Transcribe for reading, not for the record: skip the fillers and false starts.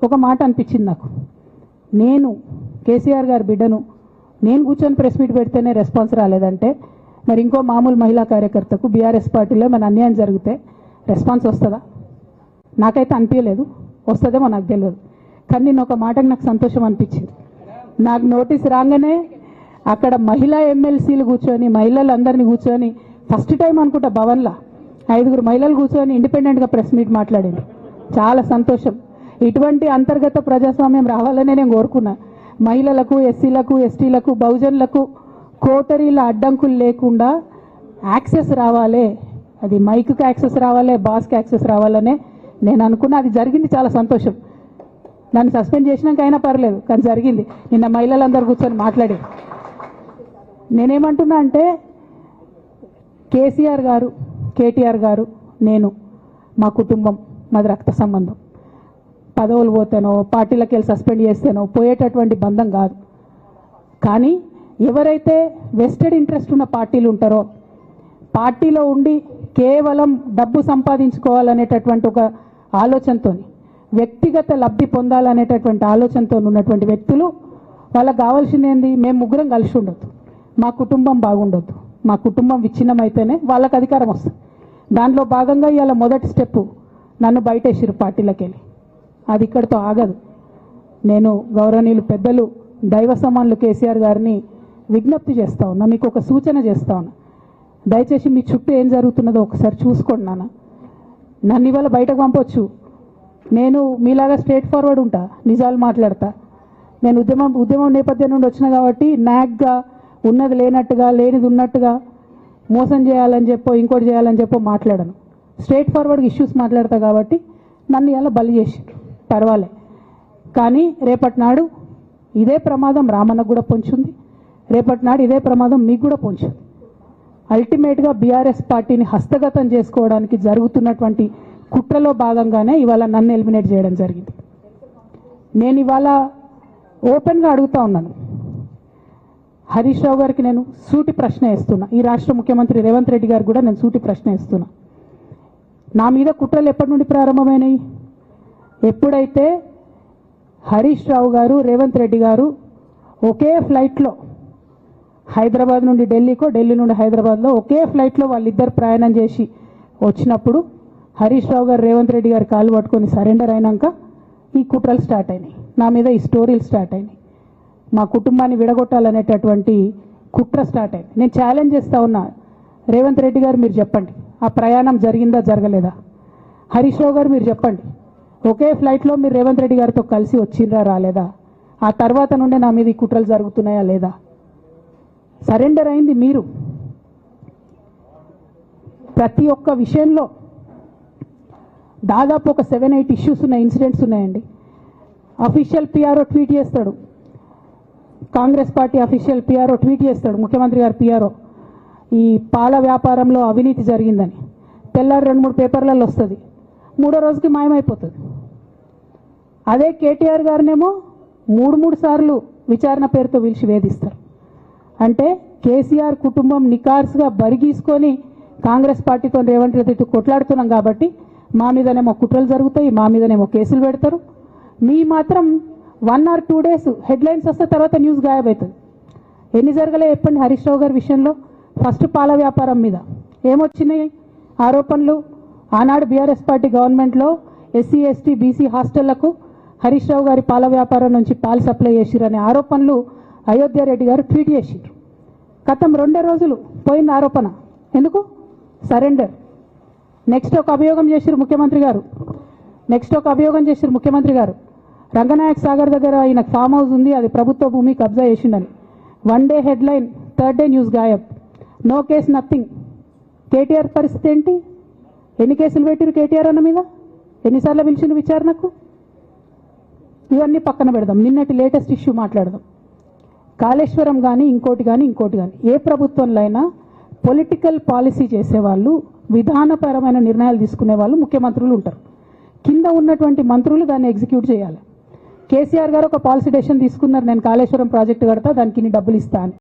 ఒక మాట అనిపించింది నాకు, నేను కేసీఆర్ గారి బిడ్డను నేను కూర్చొని ప్రెస్ మీట్ పెడితేనే రెస్పాన్స్ రాలేదంటే మరి ఇంకో మామూలు మహిళా కార్యకర్తకు బీఆర్ఎస్ పార్టీలో మన అన్యాయం జరిగితే రెస్పాన్స్ వస్తుందా? నాకైతే అనిపించలేదు, వస్తుందేమో నాకు తెలియదు. కానీ నేను ఒక మాటకు నాకు సంతోషం అనిపించింది. నాకు నోటీస్ రాగానే అక్కడ మహిళా ఎమ్మెల్సీలు కూర్చొని మహిళలందరినీ కూర్చొని ఫస్ట్ టైం అనుకుంటా భవన్లో 5 మహిళలు కూర్చొని ఇండిపెండెంట్గా ప్రెస్ మీట్ మాట్లాడింది. చాలా సంతోషం. ఇటువంటి అంతర్గత ప్రజాస్వామ్యం రావాలనే నేను కోరుకున్నా. మహిళలకు, ఎస్సీలకు, ఎస్టీలకు, బహుజనులకు కోటరీల అడ్డంకులు లేకుండా యాక్సెస్ రావాలి, అది మైక్కి యాక్సెస్ రావాలి, బాస్కి యాక్సెస్ రావాలనే నేను అనుకున్నా. అది జరిగింది, చాలా సంతోషం. నన్ను సస్పెండ్ చేసినాక అయినా పర్లేదు, కానీ జరిగింది. నిన్న మహిళలందరూ కూర్చొని మాట్లాడి నేనేమంటున్నా అంటే కేసీఆర్ గారు, కేటీఆర్ గారు, నేను, మా కుటుంబం, మాది రక్త సంబంధం. పదవులు పోతేనో పార్టీలకు వెళ్ళి సస్పెండ్ చేస్తేనో పోయేటటువంటి బంధం కాదు. కానీ ఎవరైతే వెస్టెడ్ ఇంట్రెస్ట్ ఉన్న పార్టీలు ఉంటారో, పార్టీలో ఉండి కేవలం డబ్బు సంపాదించుకోవాలనేటటువంటి ఒక ఆలోచనతో, వ్యక్తిగత లబ్ధి పొందాలనేటటువంటి ఆలోచనతో ఉన్నటువంటి వ్యక్తులు, వాళ్ళకి కావాల్సింది ఏంది? మేము ముగ్గురం కలిసి ఉండొద్దు, మా కుటుంబం బాగుండొద్దు, మా కుటుంబం విచ్ఛిన్నమైతేనే వాళ్ళకి అధికారం వస్తుంది. దాంట్లో భాగంగా ఇవాళ మొదటి స్టెప్పు నన్ను బయటేసిరు పార్టీలకు వెళ్ళి. అది ఇక్కడితో ఆగదు. నేను గౌరవనీయులు పెద్దలు దైవ సమానులు కేసీఆర్ గారిని విజ్ఞప్తి చేస్తా ఉన్నా, మీకు ఒక సూచన చేస్తా ఉన్నా. దయచేసి మీ చుట్టూ ఏం జరుగుతున్నదో ఒకసారి చూసుకోండి నాన్న. నన్ను ఇవాళ బయటకు పంపొచ్చు, నేను మీలాగా స్ట్రేట్ ఫార్వర్డ్ ఉంటా, నిజాలు మాట్లాడతా. నేను ఉద్యమం నేపథ్యం నుండి వచ్చిన కాబట్టి నాగ్గా ఉన్నది లేనట్టుగా, లేనిది ఉన్నట్టుగా, మోసం చేయాలని చెప్పో ఇంకోటి చేయాలని చెప్పో మాట్లాడను. స్ట్రేట్ ఫార్వర్డ్గా ఇష్యూస్ మాట్లాడతా కాబట్టి నన్ను ఇలా బలి చేసి పర్వాలే. కానీ రేపటి నాడు ఇదే ప్రమాదం రామన్నకు కూడా పొంచుంది, రేపటి నాడు ఇదే ప్రమాదం మీకు కూడా పొంచుంది. అల్టిమేట్గా బీఆర్ఎస్ పార్టీని హస్తగతం చేసుకోవడానికి జరుగుతున్నటువంటి కుట్రలో భాగంగానే ఇవాళ నన్ను ఎలిమినేట్ చేయడం జరిగింది. నేను ఇవాళ ఓపెన్గా అడుగుతా ఉన్నాను, హరీష్ రావు గారికి నేను సూటి ప్రశ్న వేస్తున్నా, ఈ రాష్ట్ర ముఖ్యమంత్రి రేవంత్ రెడ్డి గారికి కూడా నేను సూటి ప్రశ్న వేస్తున్నా. నా మీద కుట్రలు ఎప్పటి నుండి ప్రారంభమైనాయి? ఎప్పుడైతే హరీష్ రావు గారు, రేవంత్ రెడ్డి గారు ఒకే ఫ్లైట్లో హైదరాబాద్ నుండి ఢిల్లీకో, ఢిల్లీ నుండి హైదరాబాద్లో ఒకే ఫ్లైట్లో వాళ్ళిద్దరు ప్రయాణం చేసి వచ్చినప్పుడు హరీష్ రావు గారు రేవంత్ రెడ్డి గారు కాళ్ళు పట్టుకొని సరెండర్ అయినాక ఈ కుట్రలు స్టార్ట్ అయినాయి, నా మీద ఈ స్టోరీలు స్టార్ట్ అయినాయి, మా కుటుంబాన్ని విడగొట్టాలనేటటువంటి కుట్ర స్టార్ట్ అయింది. నేను ఛాలెంజ్ చేస్తా ఉన్నా, రేవంత్ రెడ్డి గారు మీరు చెప్పండి, ఆ ప్రయాణం జరిగిందా జరగలేదా? హరీష్ రావు గారు మీరు చెప్పండి, ఒకే ఫ్లైట్లో మీరు రేవంత్ రెడ్డి గారితో కలిసి వచ్చిండ్రా రాలేదా? ఆ తర్వాత నుండే నా మీద ఈ కుట్రలు జరుగుతున్నాయా లేదా? సరెండర్ అయింది మీరు. ప్రతి ఒక్క విషయంలో దాదాపు ఒక 7-8 ఇష్యూస్ ఉన్నాయి, ఇన్సిడెంట్స్ ఉన్నాయండి. అఫీషియల్ పిఆర్ఓ ట్వీట్ చేస్తాడు, Congress party official PRO tweet చేస్తాడు, ముఖ్యమంత్రి గారు పిఆర్ఓ, ఈ పాల వ్యాపారంలో అవినీతి జరిగిందని. తెల్లారి 2-3 పేపర్లలో వస్తుంది, 3వ రోజుకి మాయమైపోతుంది. అదే కేటీఆర్ గారినేమో 3 సార్లు విచారణ పేరుతో పిలిచి వేధిస్తారు. అంటే కేసీఆర్ కుటుంబం నికార్స్గా బరిగీసుకొని కాంగ్రెస్ పార్టీతో రేవంత్ రెడ్డితో కొట్లాడుతున్నాం కాబట్టి మా మీదనేమో కుట్రలు జరుగుతాయి, మా మీదనేమో కేసులు పెడతారు. మీ మాత్రం 1 or 2 days హెడ్లైన్స్ వస్తే తర్వాత న్యూస్ గాయబవుతుంది. ఎన్ని జరగలే చెప్పండి హరీష్ రావు గారి విషయంలో? ఫస్ట్ పాల వ్యాపారం మీద ఏమొచ్చినాయి ఆరోపణలు? ఆనాడు బీఆర్ఎస్ పార్టీ గవర్నమెంట్లో SC, ST, BC హాస్టళ్లకు Harish Rao గారి పాల వ్యాపారం నుంచి పాలు సప్లై చేసిరనే ఆరోపణలు అయోధ్య రెడ్డి గారు ట్వీట్ చేసిండ్రు. గతం 2 రోజులు పోయిన ఆరోపణ, ఎందుకు? సరెండర్. నెక్స్ట్ ఒక అభియోగం చేసిరు ముఖ్యమంత్రి గారు, రంగనాయక్ సాగర్ దగ్గర ఆయన ఫామ్ హౌస్ ఉంది, అది ప్రభుత్వ భూమి, కబ్జా చేసిండని. 1 day headline, 3rd day news గాయబ్, నో కేస్ నథింగ్. కేటీఆర్ పరిస్థితి ఏంటి? ఎన్ని కేసులు పెట్టిరు కేటీఆర్ అన్న మీద? ఎన్నిసార్లు పిలిచిండు విచారణకు? ఇవన్నీ పక్కన పెడదాం, నిన్నటి లేటెస్ట్ ఇష్యూ మాట్లాడదాం. కాళేశ్వరం కానీ ఇంకోటి కానీ ఏ ప్రభుత్వంలో అయినా పొలిటికల్ పాలసీ చేసేవాళ్ళు, విధానపరమైన నిర్ణయాలు తీసుకునే వాళ్ళు ముఖ్యమంత్రులు ఉంటారు. కింద ఉన్నటువంటి మంత్రులు దాన్ని ఎగ్జిక్యూట్ చేయాలి. కేసీఆర్ గారు ఒక పాలసీ డెసిషన్ తీసుకున్నారు, నేను కాళేశ్వరం ప్రాజెక్టు కడతా, దానికి ఇన్ని డబ్బులు ఇస్తాను.